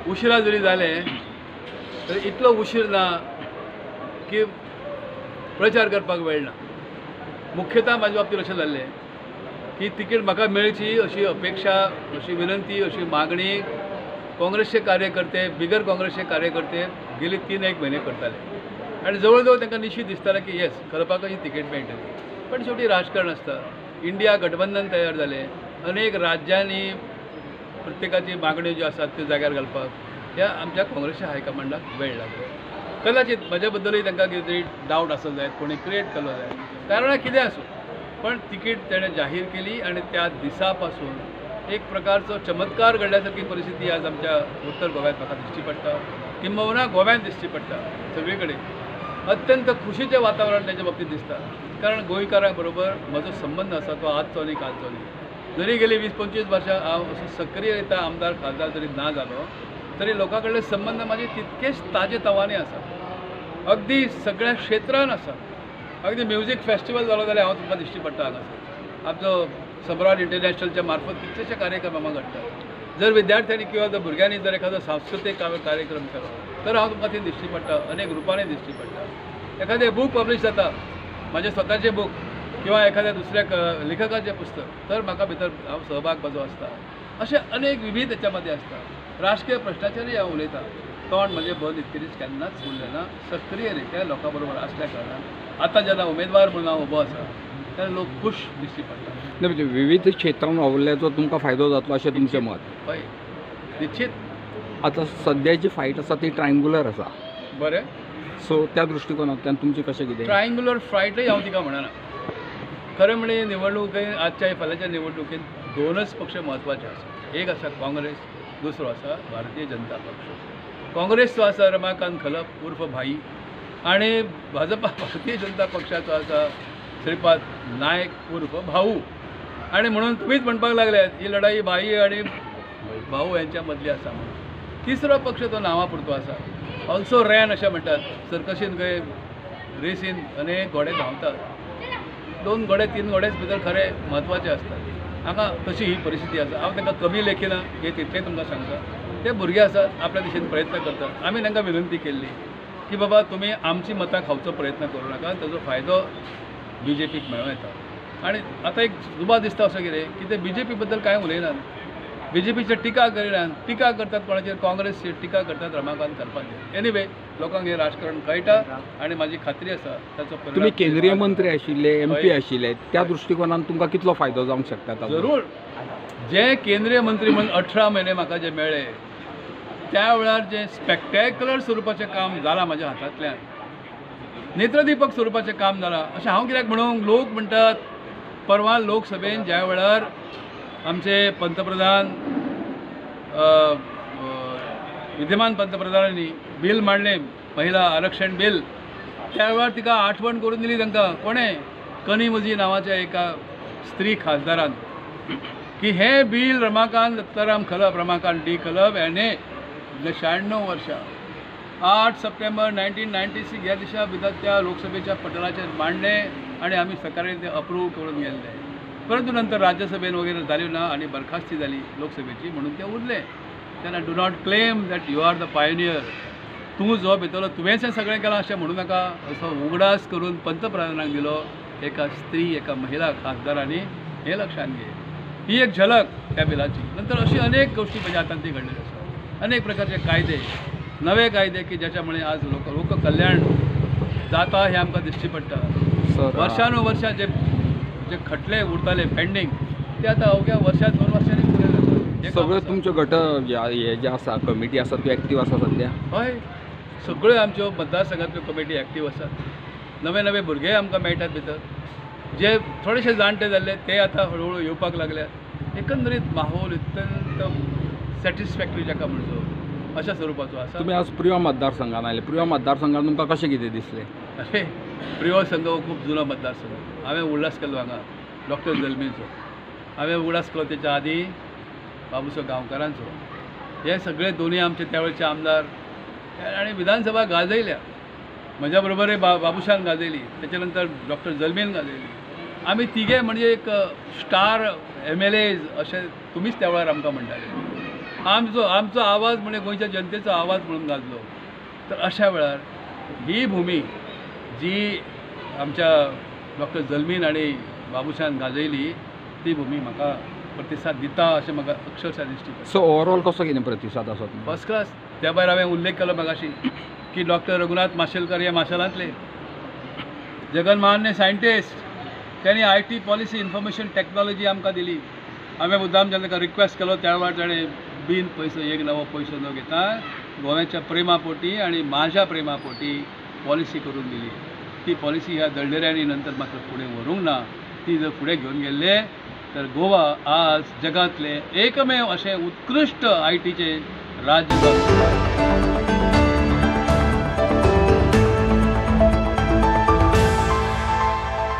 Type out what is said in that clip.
उशिरा जरी जालें तरी इतलो उशीर ना की प्रचार करपाक वेळ ना। मुख्यतः म्हाज्या बाबतींत अशें जाल्लें की तिकीट म्हाका मेळची अशी अपेक्षा, अशी विनंती, अशी मागणी काँग्रेसचे कार्यकर्ते, बिगर काँग्रेसचे कार्यकर्ते गेली 3-1 म्हयने करताले आनी जवळ जवळ तांकां निश्चित दिसतालें की येस खरपाक ही तिकेट मेळटली। पण शेवटी राजकारण आसता, इंडिया गठबंधन तयार जालें, अनेक राज्यांनी प्रत्येकाची मागण्यो ज्यो आसात त्यो जाग्यार घालपाक ह्या आमच्या काँग्रेसच्या हायकमांडाक वेळ लागलो। कदाचित म्हज्या बद्दलूय तांकां कितें तरी डावट आसत जायत, कोणी क्रिएट केलो जाय, कारणां कितें आसूं, पण तिकीट तेणें जाहीर केली आनी त्या दिसा पासून एक प्रकारचो चमत्कार घडल्या सारकी परिस्थिती आज आमच्या उत्तर गोव्यात म्हाका दिश्टी पडटा, किंबहुना गोव्यात दिश्टी पडटा। सगळे कडेन अत्यंत खुशीचें वातावरण तेच्या बाबतींत दिसता, कारण गोंयकारां बरोबर म्हजो संबंद आसा तो आजचो न्ही कालचो न्ही। जरी गेली 20-25 वर्सां हांव असो सक्रियरित्या आमदार खासदार जरी ना जालो तरी लोकां कडले संबंद म्हाजे तितकेच ताजे तवाने आसा, अगदी सगळ्या क्षेत्रांत आसा। अगदी म्युझिक फेस्टिवल जालो जाल्यार हांव तुमकां दिश्टी पडटा हांगासर, आमचो सम्राट इंटरनॅशनलच्या मार्फत कितलेशे कार्यक्रम आमी घडटात। जर विद्यार्थ्यांनी किंवा जर भुरग्यांनी जर एखादो सांस्कृतीक कार्यक्रम केलो तर हांव तुमकां थंय दिश्टी पडटा, अनेक रुपांनी दिश्टी पडटा। एखादें बूक पब्लीश जाता, म्हाजें स्वताचें बूक किंवा एखाद्या दुसऱ्या लेखकाचें पुस्तक, तर म्हाका भितर हांव सहभाग म्हजो आसता। अशें अनेक विविध हेच्या मध्ये आसता। राजकीय प्रश्नाचेरय हांव उलयतां, तोंड म्हजें बंद इतकेच केन्नाच उरलें ना। सक्रियरित्या लोकां बरोबर आसल्या कारणान आतां जेन्ना उमेदवार म्हणून हांव उबो आसा तेन्ना लोक खूश दिश्टी पडटा। म्हणजे विविध क्षेत्रांत वावरल्याचो तुमकां फायदो जातलो अशें तुमचें मत? हय, निश्चित। आतां सद्याची फायट आसा ती ट्रायंगुलर आसा, बरें। सो त्या दृश्टिकोनांतल्यान तुमचें कशें कितें? ट्रायंगुलर फायटय हांव तिका म्हणना। खरें म्हणजे निवडणुकेन आजच्या फाल्यांच्या निवडणुकेन दोनच पक्ष म्हत्वाचे आसा, एक आसा काँग्रेस, दुसरो आसा भारतीय जनता पक्ष। काँग्रेसचो आसा रमाकांत खलप उर्फ भाई आनी भाजपा भारतीय जनता पक्षाचो आसा श्रीपाद नायक उर्फ भाऊ। आनी म्हणून तुमीच म्हणपाक लागल्यात ही लढाई भाई आनी भाऊ यांच्या मदली आसा म्हणून। तिसरो पक्ष तो नांवा पुरतो आसा, ऑल्सो रॅन अशें म्हणटात। सर्कशीन खंय रेसीन अनेक घोडे धांवतात, 2 घोडे 3 घोडेच भितर खरे म्हत्वाचे आसतात। हांगा तशी ही परिस्थिती आसा। हांव तांकां कमी लेखिना हे तितलें तुमकां सांगता। ते भुरगे आसात, आपल्या दिशेन प्रयत्न करतात। आमी तांकां विनंती केल्ली की बाबा तुमी आमची मतां खावचो प्रयत्न करूं नाका, ताजो फायदो BJPक मेळूं येता। आनी आतां एक जुबाब दिसता असो कितें की ते BJP बद्दल कांय उलयनात, BJPचेर टिका करिनात, टिका करतात कोणाचेर, काँग्रेसचेर टिका करतात रमाकांत खलपाचेर। एनीवे लोकांक हे राजकारण कळटा आनी म्हाजी खात्री आसा ताचो परिणाम तुम्ही केंद्रीय मंत्री आशिल्ले, MP आशिल्ले, त्या दृश्टिकोनान तुमकां कितलो फायदो जावंक शकता ताचो? जरूर। जे केंद्रीय मंत्री म्हणून 18 म्हयने म्हाका जे मेळ्ळे त्या वेळार जे स्पेक्टेक्युलर स्वरुपाचें काम जालां म्हाज्या हातांतल्यान, नेत्रदीपक स्वरुपाचें काम जालां अशें हांव कित्याक म्हणूंक, लोक म्हणटात परवां लोकसभेन ज्या वेळार आमचे पंतप्रधान विद्यमान पंतप्रधानांनी बिल मांडलें महिला आरक्षण बिल, त्या वेळार तिका आठवण करून दिली तांकां कोणें, कनिमोझी नांवाच्या एका स्त्री खासदारान, की हे बिल रमाकांत दत्ताराम खलप, रमाकांत डी खलप याने 96 वर्सां 8 सप्टेंबर 1996 ह्या दिसा भितर त्या लोकसभेच्या पटलाचेर मांडलें आनी आमी सकाळी ते अप्रूव करून गेल्ले। परंतु नंतर राज्यसभेन वगैरे जाल्यो ना आनी बरखास्ती जाली लोकसभेची, म्हणून ते उरले। तेन्ना do not claim that you are the pioneer, तूं जो भितरलो तुवेंच हें सगळें केलां अशें म्हणूं नाका, असो उगडास करून पंतप्रधानाक दिलो एका स्त्री, एका महिला खासदारांनी। हे लक्षात घे, ही एक झलक त्या बिलाची। नंतर अशी अनेक गोष्टी म्हज्या हातांत घडलेल्यो आसात, अनेक प्रकारचे कायदे, नवे कायदे की ज्याच्यामुळे आज लोक कल्याण जाता हे आमकां दिश्टी पडटा। वर्षानुवर्षां जे खटले उरताले पेंडींग ते आतां अवघ्या वर्षां 2 वर्सांनी पुरे जातात। सगळे तुमचे गट हे जे आसा, कमिटी आसा त्यो एक्टीव आसा सध्या? हय, सगळ्यो आमच्यो मतदारसंघांतल्यो कमिटी एक्टीव आसात। नवे नवे भुरगे आमकां मेळटात भितर, जे थोडेशे जाणटे जाल्ले ते आतां हळूहळू येवपाक लागल्यात। एकंदरीत माहोल अत्यंत सॅटिस्फॅक्टरी जाका म्हणचो अशा स्वरुपाचो आसा। तुम्ही आज प्रियो मतदारसंघान आयले, प्रियो मतदारसंघान तुमकां कशें कितें दिसलें? अरे प्रियो संघ हो खूब जुनो मतदारसंघ। हांवें उल्हास केलो हांगा डॉक्टर जल्मीचो, हांवें उल्हास केलो तेच्या आदी बाबूसो गांवकारांचो। हे सगळे दोनी आमचे त्या वेळचे आमदार आनी विधानसभा गाजयल्या। म्हज्या बरोबर बाबूशान गाजयली, त्याच्या नंतर डॉक्टर जल्मीन गाजयली। आमी तिघे म्हणजे एक स्टार MLAs अशें तुमीच त्या वेळार आमकां म्हणटाले। आमचो आवाज म्हणजे गोंयच्या जनतेचो आवाज म्हणून घातलो. तर अशा वेळार ही भूमी जी आमच्या डॉक्टर जल्मीन आणि बाबुशान गाजयली ती भूमी म्हाका प्रतिसाद दिता अशें म्हाका अक्षरशः दिश्टी पडटा. सो ओवरऑल कसो कितें प्रतिसाद आसा तुमकां? First class. त्या भायर हांवें उल्लेख केलो मगाशी की डॉक्टर रघुनाथ माशेलकर हे माशेलांतले जगनमान्य सायंटिस्ट. त्यांनी IT पॉलिसी इन्फॉर्मेशन टॅक्नॉलॉजी आमकां दिली. हांवें मुद्दाम जेन्ना ताका रिक्वेस्ट केलो त्या वेळार ताणें बिन पयसो एक नवो पयसो न घेता गोव्याच्या प्रेमा पोटी आणि माझ्या प्रेमा पोटी पॉलिसी करून दिली. ती पॉलिसी ह्या दळणेऱ्यांनी नंतर मात्र फुडें व्हरूंक ना. ती जर फुडें घेवन गेल्ले तर गोवा आज जगांतले एकमेव अशें उत्कृश्ट ITचें राज्य